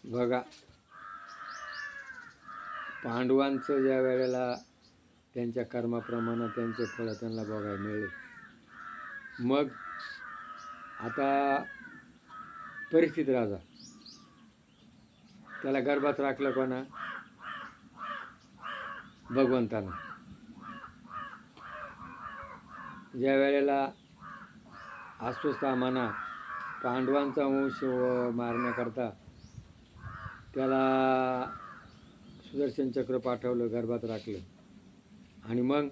बघा, पांडवांचं ज्या वेळेला त्यांच्या कर्माप्रमाणे त्यांचे फळ त्यांना बघायला मिळेल. मग आता परीक्षित राजा, त्याला गर्भात राखलं कोणा? भगवंतानं. ज्या वेळेला अश्वत्थामाना पांडवांचा वंश मारण्याकरता त्याला सुदर्शन चक्र पाठवलं, गर्भात राखलं, आणि मग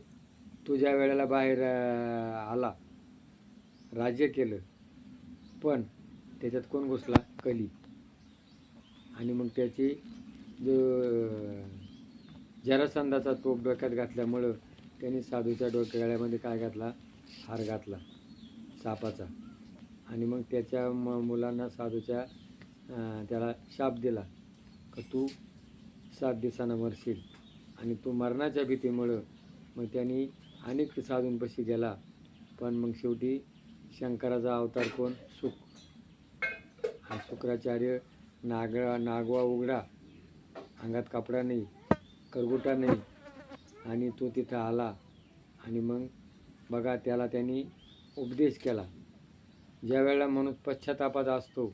तो ज्या वेळेला बाहेर आला, राज्य केलं, पण त्याच्यात कोण घुसला? कली. आणि मग त्याची जो जरासंधाचा तोफ डोक्यात घातल्यामुळं त्यांनी साधूच्या डोक्यामध्ये काय घातला? हार घातला सापाचा. आणि मग त्याच्या मुलांना साधूच्या त्याला शाप दिला का तू 7 दिवसांना मरशील. आणि तो मरणाच्या भीतीमुळं मग त्यांनी अनेक साधूंपाशी गेला, पण मग शेवटी शंकराचा अवतार कोण? शुक. हा शुक्राचार्य नागवा उघडा, अंगात कपडा नाही, करगुटा नाही, आणि तो तिथं आला. आणि मग बघा, त्याला त्यांनी उपदेश केला. ज्या वेळेला माणूस पश्चातापात असतो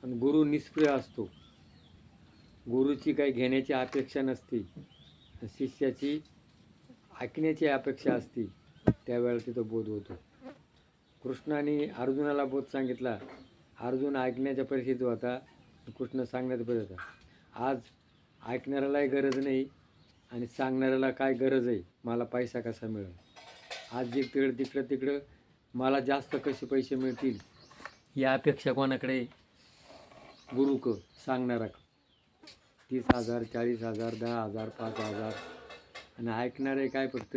आणि गुरु निष्क्रिय असतो, गुरुची काही घेण्याची अपेक्षा नसते, शिष्याची ऐकण्याची अपेक्षा असते, त्यावेळेला तिथं बोध होतो. कृष्णाने अर्जुनाला बोध सांगितला. अर्जुन ऐकण्याच्या परिस्थितीत होता, कृष्ण सांगण्याचा परिस्थिती होता. आज ऐकणाऱ्यालाही गरज नाही आणि सांगणाऱ्याला काय गरज आहे, मला पैसा कसा मिळेल, आज तिकडं मला जास्त कसे पैसे मिळतील, या अपेक्षा कोणाकडे? गुरुक, सांगणारा. 30,000, 40,000, 10,000, 5,000. आणि ऐकणारे काय? फक्त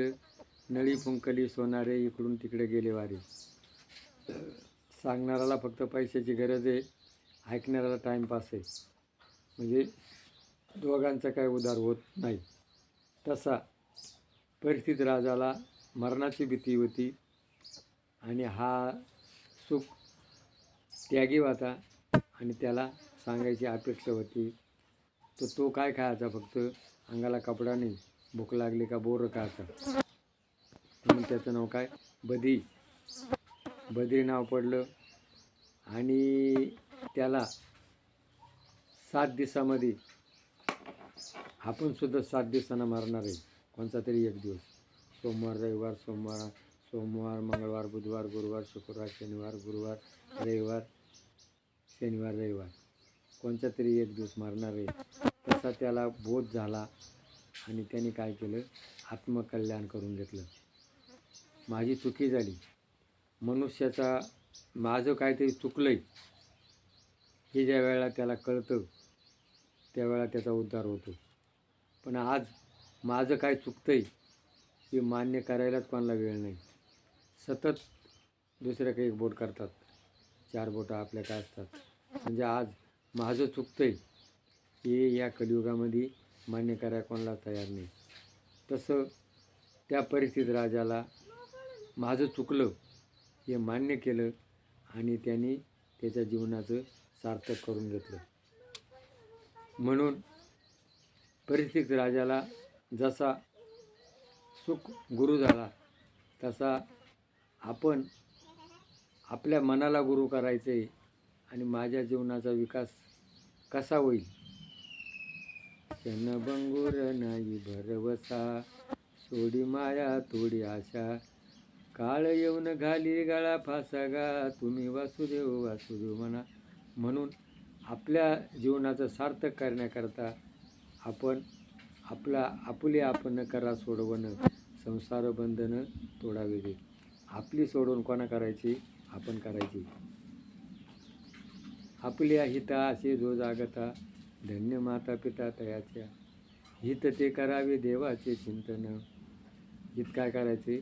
नळी फुंकली सोनारे, इकडून तिकडे गेले वारे. सांगणाऱ्याला फक्त पैशाची गरज आहे, ऐकणाऱ्याला टाईमपास आहे. म्हणजे दोघांचा काय उद्धार होत नाही. तसा परिस्थित राजाला मरणाची भीती होती आणि हा सुख त्यागी होता आणि त्याला सांगायची अपेक्षा होती. तर तो काय खायचा? फक्त अंगाला कपडा नाही, भूक लागली का बोरं खायचा. म्हणून त्याचं नाव काय? बद्री नाव पडलं. आणि त्याला 7 दिवसामध्ये, आपण सुद्धा 7 दिवसांना मरणार आहे, कोणता तरी एक दिवस. सोमवार, मंगळवार, बुधवार, गुरुवार, शुक्रवार, शनिवार, गुरुवार, रविवार, शनिवार, रविवार, कोणता तरी एक दिवस मरणार आहे. तसा त्याला बोध झाला आणि त्याने काय केलं? आत्मकल्याण करून घेतलं. माझी चुकी झाली, मनुष्याचा माझं काहीतरी चुकलंय, हे ज्या वेळेला त्याला कळतं त्यावेळेला त्याचा उद्धार होतो. पण आज माझं काय चुकतंय हे मान्य करायलाच कोणाला वेळ नाही. सतत दुसऱ्या काही बोट करतात, 4 बोटं आपल्या काय असतात. म्हणजे आज माझं चुकतंय हे या कलियुगामध्ये मान्य करायला कोणाला तयार नाही. तसं त्या परिस्थितीत राजाला माझं चुकलं हे मान्य केलं आणि त्यांनी त्याच्या जीवनाचं सार्थक करून घेतलं. म्हणून परिस्थितीत राजाला जसा सुख गुरु झाला, तसा आपण आपल्या मनाला गुरु करायचे आणि माझ्या जीवनाचा विकास कसा होईल. क्षणभंगुर नाही भरवसा, सोडी माया तोडी आशा, काळ येऊन घाली गळा फासा गा, तुम्ही वासुदेव वासुदेव म्हणा. म्हणून आपल्या जीवनाचं सार्थक करण्याकरता आपण आपुले आपण करा सोडवणं, संसार बंधनं तोडावे दे. आपली सोडवून कोणा करायची? आपण करायची. आपल्या हिता असे जो जागता, धन्य माता पिता तयाच्या, हित ते करावे देवाचे चिंतन. हित काय करायचे?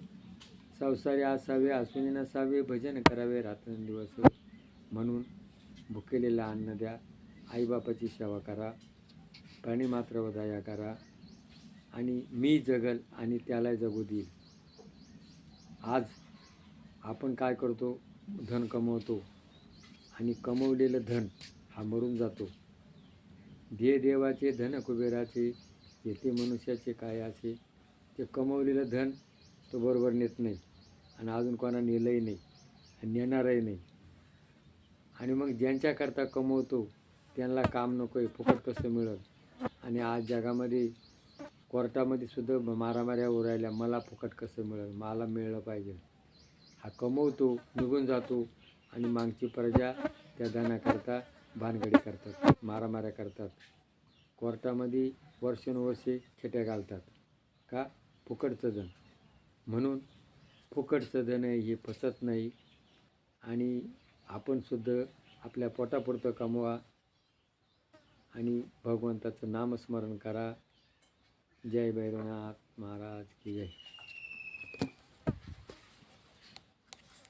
संसारी असावे असून नसावे, भजन करावे रात्रंदिवस. म्हणून भुकेलेला अन्न द्या, आईबापाची सेवा करा, प्राणी मात्र दया करा, आणि मी जगल आणि त्याला जगू देईल. आज आपण काय करतो? धन कमवतो आणि कमवलेलं धन हा मरून जातो. दे देवाचे धन कुबेराचे, येते मनुष्याचे काय असे. ते कमवलेलं धन तो बरोबर नेत नाही आणि अजून कोणा नेलंही नाही आणि नेणारही नाही. आणि मग ज्यांच्याकरता कमवतो त्यांना काम नको आहे, फुकट कसं मिळेल. आणि आज जगामध्ये कोर्टामध्ये सुद्धा मारामाऱ्या होऊ राहिल्या, मला फुकट कसं मिळेल, मला मिळलं पाहिजे. हा कमवतो, निघून जातो आणि मागची प्रजा त्या धनाकरता भानगडी करतात, मारामाऱ्या करतात, कोर्टामध्ये वर्षानुवर्षे खेट्या घालतात. का? फुकटचं धन. म्हणून फुकटचं धन हे फसत नाही. आणि आपण सुद्धा आपल्या पोटापुरतं कमवा आणि भगवंताचं नामस्मरण करा. जय भैरवनाथ महाराज की जय.